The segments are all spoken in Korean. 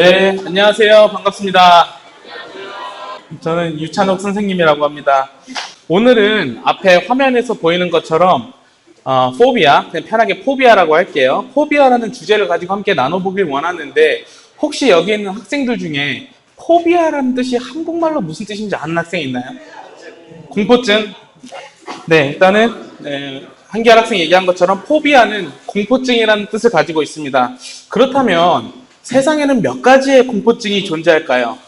네, 안녕하세요. 반갑습니다. 저는 유찬옥 선생님이라고 합니다. 오늘은 앞에 화면에서 보이는 것처럼 포비아, 그냥 편하게 포비아라고 할게요. 포비아라는 주제를 가지고 함께 나눠보길 원하는데 혹시 여기 있는 학생들 중에 포비아라는 뜻이 한국말로 무슨 뜻인지 아는 학생 있나요? 공포증? 네, 일단은 한기할 학생이 얘기한 것처럼 포비아는 공포증이라는 뜻을 가지고 있습니다. 그렇다면 세상에는 몇 가지의 공포증이 존재할까요?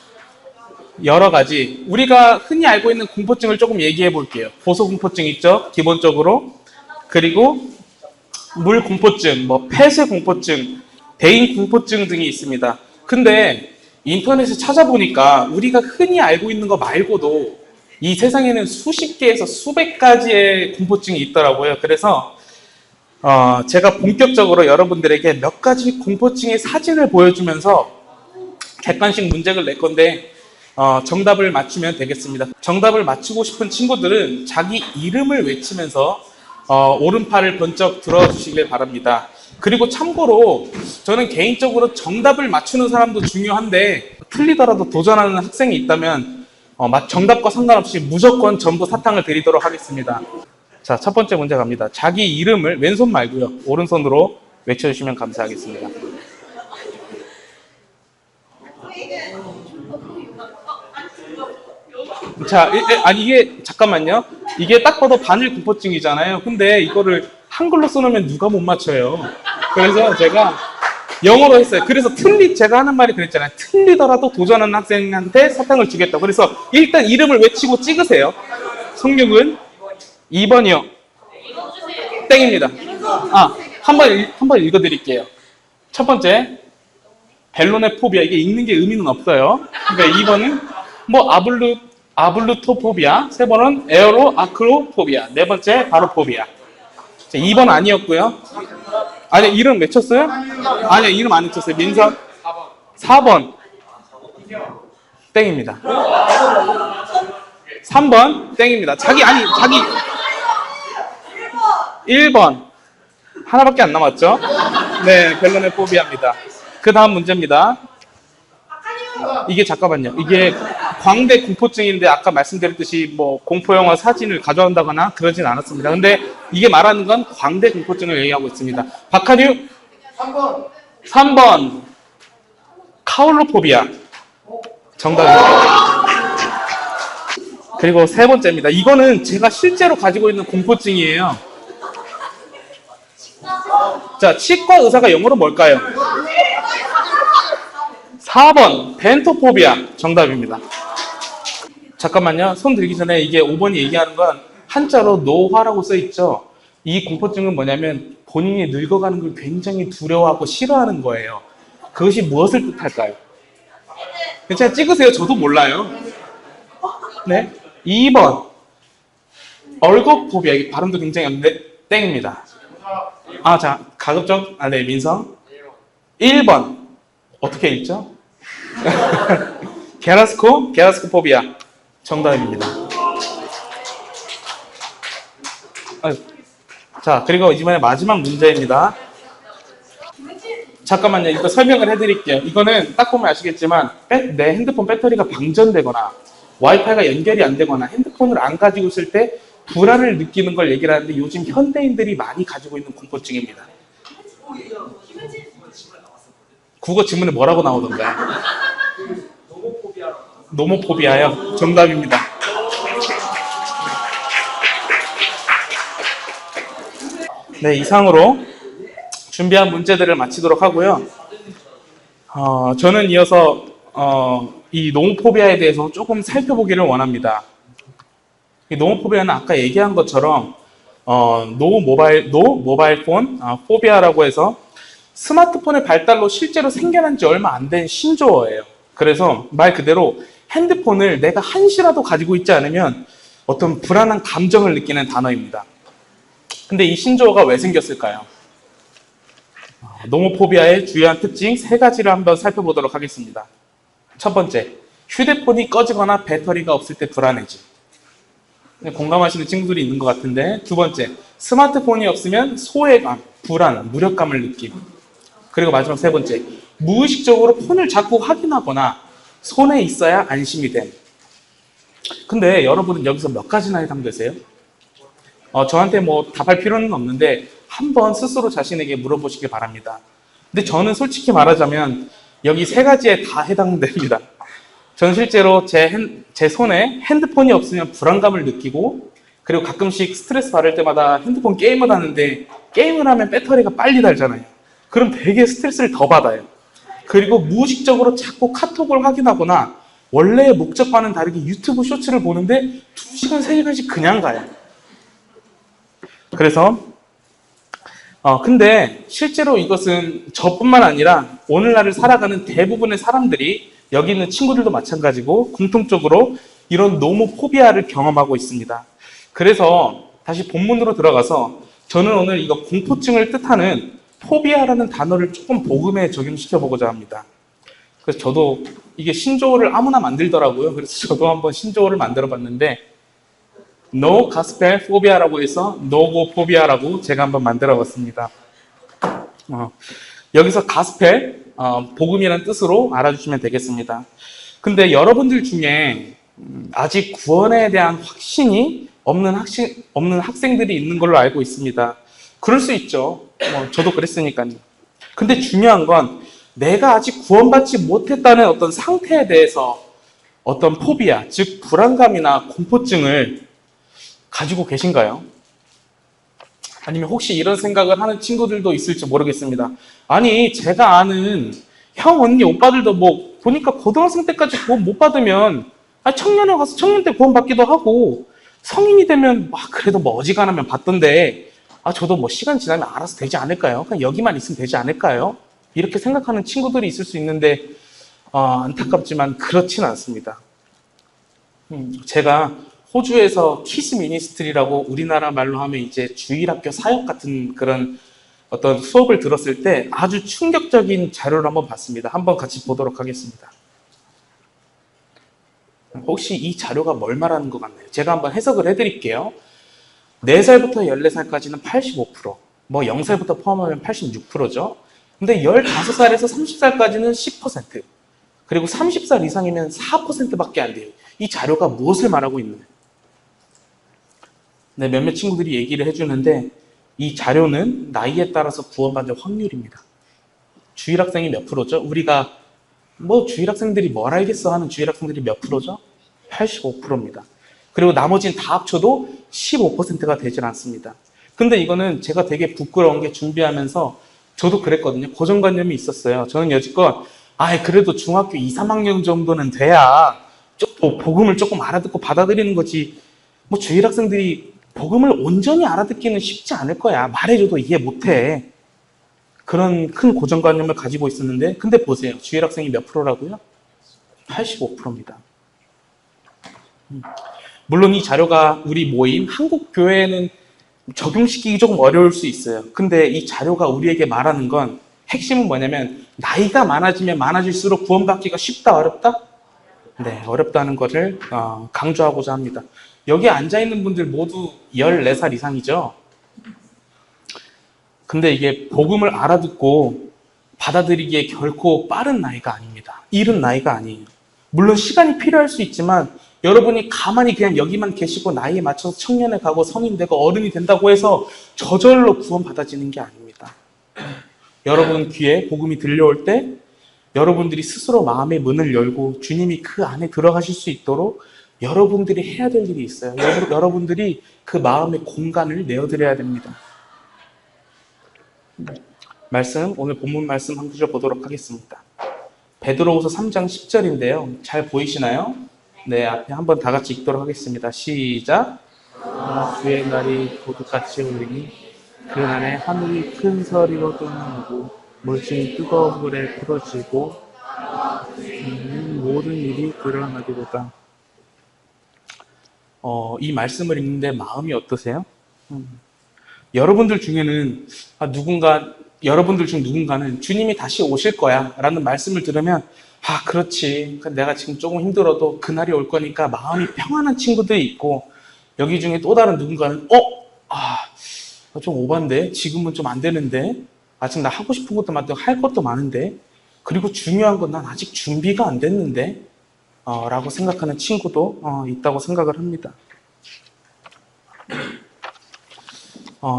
여러 가지. 우리가 흔히 알고 있는 공포증을 조금 얘기해 볼게요. 고소공포증 있죠? 기본적으로. 그리고 물공포증, 폐쇄공포증, 대인공포증 등이 있습니다. 근데 인터넷에 찾아보니까 우리가 흔히 알고 있는 거 말고도 이 세상에는 수십 개에서 수백 가지의 공포증이 있더라고요. 그래서 제가 본격적으로 여러분들에게 몇 가지 공포증의 사진을 보여주면서 객관식 문제를 낼 건데 정답을 맞추면 되겠습니다. 정답을 맞추고 싶은 친구들은 자기 이름을 외치면서 오른팔을 번쩍 들어주시길 바랍니다. 그리고 참고로 저는 개인적으로 정답을 맞추는 사람도 중요한데 틀리더라도 도전하는 학생이 있다면 정답과 상관없이 무조건 전부 사탕을 드리도록 하겠습니다. 자, 첫 번째 문제 갑니다. 자기 이름을 왼손 말고요. 오른손으로 외쳐주시면 감사하겠습니다. 자, 이게 잠깐만요. 이게 딱 봐도 반일 공포증이잖아요. 근데 이거를 한글로 써놓으면 누가 못 맞춰요. 그래서 제가 영어로 했어요. 그래서 제가 하는 말이 그랬잖아요. 틀리더라도 도전하는 학생한테 사탕을 주겠다. 그래서 일단 이름을 외치고 찍으세요. 성룡은 2번이요. 땡입니다. 한번 읽어드릴게요. 첫 번째, 벨로네포비아. 이게 읽는 게 의미는 없어요. 그러니까 2번은 아블루토포비아. 세 번은 에어로아크로포비아. 네 번째, 바로포비아. 2번 아니었고요. 아니, 이름 외쳤어요? 아니, 이름 안 외쳤어요. 민선? 4번. 땡입니다. 3번. 땡입니다. 자기 1번. 하나밖에 안 남았죠? 네, 벨로네포비아입니다. 그 다음 문제입니다. 이게 잠깐만요. 이게 광대 공포증인데 아까 말씀드렸듯이 공포영화 사진을 가져온다거나 그러진 않았습니다. 근데 이게 말하는 건 광대 공포증을 얘기하고 있습니다. 박한유 3번 카울로포비아 정답입니다. 그리고 세 번째입니다. 이거는 제가 실제로 가지고 있는 공포증이에요. 자, 치과 의사가 영어로 뭘까요? 4번 벤토포비아 정답입니다. 잠깐만요. 손 들기 전에 이게 5번이 얘기하는 건 한자로 노화라고 써있죠. 이 공포증은 뭐냐면 본인이 늙어가는 걸 굉장히 두려워하고 싫어하는 거예요. 그것이 무엇을 뜻할까요? 괜찮아요. 찍으세요. 저도 몰라요. 네. 2번 얼거포비아. 이게 발음도 굉장히 없는데 땡입니다. 자, 가급적 네, 민성 1번 어떻게 읽죠? 게라스코포비아 정답입니다. 자, 그리고 이번에 마지막 문제입니다. 잠깐만요. 이거 설명을 해드릴게요. 이거는 딱 보면 아시겠지만 내 핸드폰 배터리가 방전되거나 와이파이가 연결이 안 되거나 핸드폰을 안 가지고 있을 때 불안을 느끼는 걸 얘기를 하는데 요즘 현대인들이 많이 가지고 있는 공포증입니다. 국어 지문에 뭐라고 나오던가요? 노모포비아요? 정답입니다. 네, 이상으로 준비한 문제들을 마치도록 하고요. 저는 이어서 이 노모포비아에 대해서 조금 살펴보기를 원합니다. 이 노모포비아는 아까 얘기한 것처럼 노 모바일 폰 포비아라고 해서 스마트폰의 발달로 실제로 생겨난 지 얼마 안 된 신조어예요. 그래서 말 그대로 핸드폰을 내가 한시라도 가지고 있지 않으면 어떤 불안한 감정을 느끼는 단어입니다. 근데 이 신조어가 왜 생겼을까요? 노모포비아의 주요한 특징 3가지를 한번 살펴보도록 하겠습니다. 첫 번째, 휴대폰이 꺼지거나 배터리가 없을 때 불안해짐. 공감하시는 친구들이 있는 것 같은데. 두 번째, 스마트폰이 없으면 소외감, 불안, 무력감을 느낌. 그리고 마지막 세 번째, 무의식적으로 폰을 자꾸 확인하거나 손에 있어야 안심이 됨. 근데 여러분은 여기서 몇 가지나 해당되세요? 저한테 뭐 답할 필요는 없는데 한번 스스로 자신에게 물어보시길 바랍니다. 근데 저는 솔직히 말하자면 여기 세 가지에 다 해당됩니다. 저는 실제로 제 손에 핸드폰이 없으면 불안감을 느끼고, 그리고 가끔씩 스트레스 받을 때마다 핸드폰 게임을 하는데 게임을 하면 배터리가 빨리 닳잖아요. 그럼 되게 스트레스를 더 받아요. 그리고 무의식적으로 자꾸 카톡을 확인하거나 원래의 목적과는 다르게 유튜브 쇼츠를 보는데 2시간, 3시간씩 그냥 가요. 그래서 근데 실제로 이것은 저뿐만 아니라 오늘날을 살아가는 대부분의 사람들이, 여기 있는 친구들도 마찬가지고 공통적으로 이런 노모포비아를 경험하고 있습니다. 그래서 다시 본문으로 들어가서 저는 오늘 이거 공포증을 뜻하는 포비아라는 단어를 조금 복음에 적용시켜 보고자 합니다. 그래서 저도 이게 신조어를 아무나 만들더라고요. 그래서 저도 한번 신조어를 만들어 봤는데 No Gospel Phobia라고 해서 노고포비아라고 제가 한번 만들어 봤습니다. 여기서 가스펠, 복음이라는 뜻으로 알아주시면 되겠습니다. 근데 여러분들 중에 아직 구원에 대한 확신이 없는 학생들이 있는 걸로 알고 있습니다. 그럴 수 있죠. 저도 그랬으니까요. 근데 중요한 건 내가 아직 구원받지 못했다는 어떤 상태에 대해서 어떤 포비아, 즉 불안감이나 공포증을 가지고 계신가요? 아니면 혹시 이런 생각을 하는 친구들도 있을지 모르겠습니다. 아니, 제가 아는 형, 언니, 오빠들도 뭐 보니까 고등학생 때까지 구원 못 받으면 청년에 가서 청년 때 구원 받기도 하고 성인이 되면 그래도 뭐 어지간하면 받던데 저도 뭐 시간 지나면 알아서 되지 않을까요? 그냥 여기만 있으면 되지 않을까요? 이렇게 생각하는 친구들이 있을 수 있는데 안타깝지만 그렇진 않습니다. 제가 호주에서 키스 미니스트리라고 우리나라 말로 하면 이제 주일학교 사역 같은 그런 어떤 수업을 들었을 때 아주 충격적인 자료를 한번 봤습니다. 한번 같이 보도록 하겠습니다. 혹시 이 자료가 뭘 말하는 것 같나요? 제가 한번 해석을 해드릴게요. 4살부터 14살까지는 85%, 뭐 0살부터 포함하면 86%죠. 근데 15살에서 30살까지는 10%, 그리고 30살 이상이면 4%밖에 안 돼요. 이 자료가 무엇을 말하고 있느냐? 네, 몇몇 친구들이 얘기를 해주는데 이 자료는 나이에 따라서 구원받을 확률입니다. 주일학생이 몇 프로죠? 우리가 뭐 주일학생들이 뭘 알겠어 하는 주일학생들이 몇 프로죠? 85%입니다. 그리고 나머지는 다 합쳐도 15%가 되질 않습니다. 근데 이거는 제가 되게 부끄러운 게 준비하면서 저도 그랬거든요. 고정관념이 있었어요. 저는 여지껏 그래도 중학교 2, 3학년 정도는 돼야 복음을 조금 알아듣고 받아들이는 거지, 뭐 주일학생들이 복음을 온전히 알아듣기는 쉽지 않을 거야. 말해줘도 이해 못해. 그런 큰 고정관념을 가지고 있었는데, 근데 보세요. 주일학생이 몇 프로라고요? 85%입니다. 물론 이 자료가 우리 모임 한국교회에는 적용시키기 조금 어려울 수 있어요. 근데 이 자료가 우리에게 말하는 건 핵심은 뭐냐면 나이가 많아지면 많아질수록 구원받기가 쉽다, 어렵다? 네, 어렵다는 것을 강조하고자 합니다. 여기 앉아있는 분들 모두 14살 이상이죠? 근데 이게 복음을 알아듣고 받아들이기에 결코 빠른 나이가 아닙니다. 이른 나이가 아니에요. 물론 시간이 필요할 수 있지만 여러분이 가만히 그냥 여기만 계시고 나이에 맞춰서 청년에 가고 성인 되고 어른이 된다고 해서 저절로 구원 받아지는 게 아닙니다. 여러분 귀에 복음이 들려올 때 여러분들이 스스로 마음의 문을 열고 주님이 그 안에 들어가실 수 있도록 여러분들이 해야 될 일이 있어요. 여러분들이 그 마음의 공간을 내어드려야 됩니다. 말씀, 오늘 본문 말씀 한 구절 보도록 하겠습니다. 베드로후서 3장 10절인데요. 잘 보이시나요? 네, 앞에 한번 다 같이 읽도록 하겠습니다. 시작. 주의 날이 도둑같이 오리니 그 날에 하늘이 큰 소리로 떠나고 물심이 뜨거운 물에 풀어지고 모든 일이 드러나리로다. 이 말씀을 읽는데 마음이 어떠세요? 여러분들 중에는 여러분들 중 누군가는 주님이 다시 오실 거야 라는 말씀을 들으면 그렇지, 내가 지금 조금 힘들어도 그날이 올 거니까 마음이 평안한 친구들이 있고, 여기 중에 또 다른 누군가는 좀 오반데? 지금은 좀 안 되는데? 지금 나 하고 싶은 것도 많고 할 것도 많은데? 그리고 중요한 건 난 아직 준비가 안 됐는데 라고 생각하는 친구도 있다고 생각을 합니다.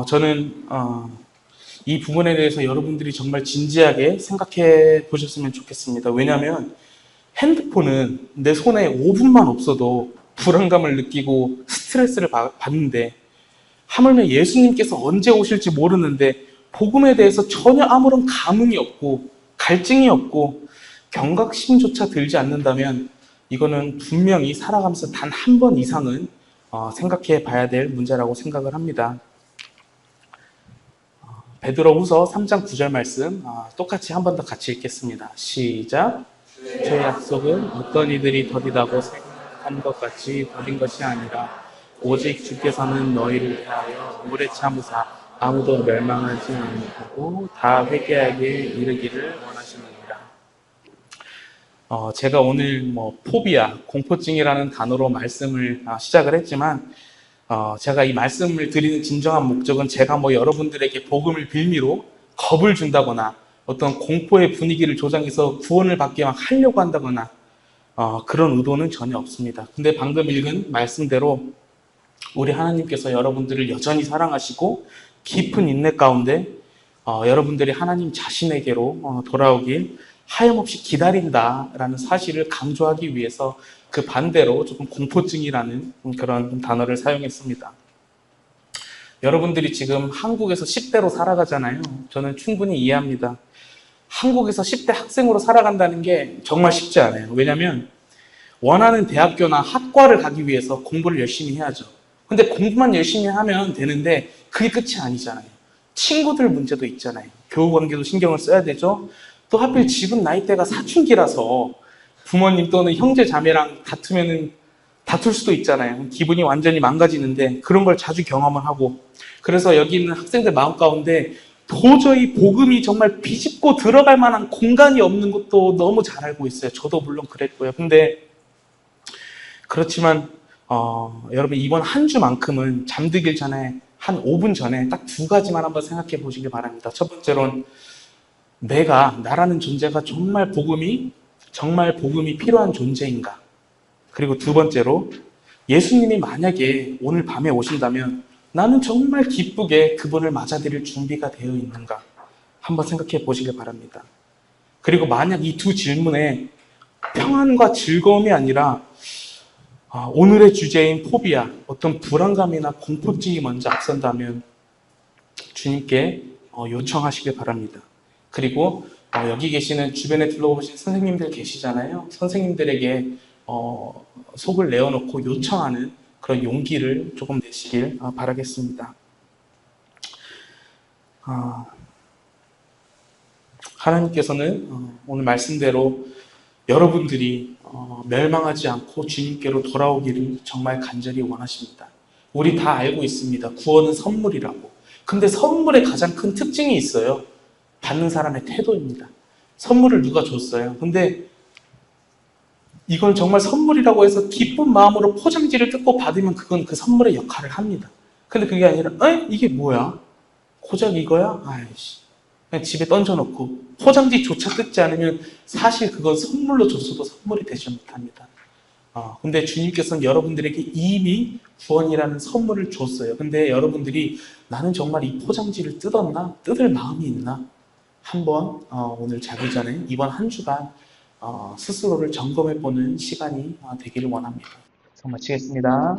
저는 이 부분에 대해서 여러분들이 정말 진지하게 생각해 보셨으면 좋겠습니다. 왜냐하면 핸드폰은 내 손에 5분만 없어도 불안감을 느끼고 스트레스를 받는데, 하물며 예수님께서 언제 오실지 모르는데 복음에 대해서 전혀 아무런 감흥이 없고 갈증이 없고 경각심조차 들지 않는다면 이거는 분명히 살아가면서 단 한 번 이상은 생각해 봐야 될 문제라고 생각을 합니다. 베드로후서 3장 9절 말씀 똑같이 한 번 더 같이 읽겠습니다. 시작. 주의 약속은 어떤 이들이 더디다고 생각한 것 같이 더딘 것이 아니라 오직 주께서는 너희를 위하여 오래 참으사 아무도 멸망하지 않고 다 회개하게 이르기를 원하시느니라. 제가 오늘 포비아, 공포증이라는 단어로 말씀을 시작을 했지만 제가 이 말씀을 드리는 진정한 목적은 제가 여러분들에게 복음을 빌미로 겁을 준다거나 어떤 공포의 분위기를 조장해서 구원을 받게 막 하려고 한다거나 그런 의도는 전혀 없습니다. 근데 방금 읽은 말씀대로 우리 하나님께서 여러분들을 여전히 사랑하시고 깊은 인내 가운데 여러분들이 하나님 자신에게로 돌아오길 하염없이 기다린다라는 사실을 강조하기 위해서 그 반대로 조금 공포증이라는 그런 단어를 사용했습니다. 여러분들이 지금 한국에서 10대로 살아가잖아요. 저는 충분히 이해합니다. 한국에서 10대 학생으로 살아간다는 게 정말 쉽지 않아요. 왜냐하면 원하는 대학교나 학과를 가기 위해서 공부를 열심히 해야죠. 근데 공부만 열심히 하면 되는데 그게 끝이 아니잖아요. 친구들 문제도 있잖아요. 교우관계도 신경을 써야 되죠. 또 하필 지금 나이대가 사춘기라서 부모님 또는 형제 자매랑 다툴 수도 있잖아요. 기분이 완전히 망가지는데 그런 걸 자주 경험을 하고, 그래서 여기 있는 학생들 마음 가운데 도저히 복음이 정말 비집고 들어갈 만한 공간이 없는 것도 너무 잘 알고 있어요. 저도 물론 그랬고요. 근데 그렇지만 여러분 이번 한 주만큼은 잠들기 전에 한 5분 전에 딱 두 가지만 한번 생각해 보시길 바랍니다. 첫 번째로는 나라는 존재가 정말 복음이 필요한 존재인가? 그리고 두 번째로 예수님이 만약에 오늘 밤에 오신다면 나는 정말 기쁘게 그분을 맞아들일 준비가 되어 있는가? 한번 생각해 보시길 바랍니다. 그리고 만약 이 두 질문에 평안과 즐거움이 아니라 오늘의 주제인 포비아, 어떤 불안감이나 공포증이 먼저 앞선다면 주님께 요청하시길 바랍니다. 그리고 여기 계시는 주변에 둘러보신 선생님들 계시잖아요. 선생님들에게 속을 내어놓고 요청하는 그런 용기를 조금 내시길 바라겠습니다. 하나님께서는 오늘 말씀대로 여러분들이 멸망하지 않고 주님께로 돌아오기를 정말 간절히 원하십니다. 우리 다 알고 있습니다. 구원은 선물이라고. 근데 선물의 가장 큰 특징이 있어요. 받는 사람의 태도입니다. 선물을 누가 줬어요. 근데 이걸 정말 선물이라고 해서 기쁜 마음으로 포장지를 뜯고 받으면 그건 그 선물의 역할을 합니다. 근데 그게 아니라 이게 뭐야? 고작 이거야? 아이씨, 그냥 집에 던져놓고 포장지조차 뜯지 않으면 사실 그건 선물로 줬어도 선물이 되지 못합니다. 근데 주님께서는 여러분들에게 이미 구원이라는 선물을 줬어요. 근데 여러분들이 나는 정말 이 포장지를 뜯었나? 뜯을 마음이 있나? 한번 오늘 자기 전에 이번 한 주간 스스로를 점검해보는 시간이 되기를 원합니다. 마치겠습니다.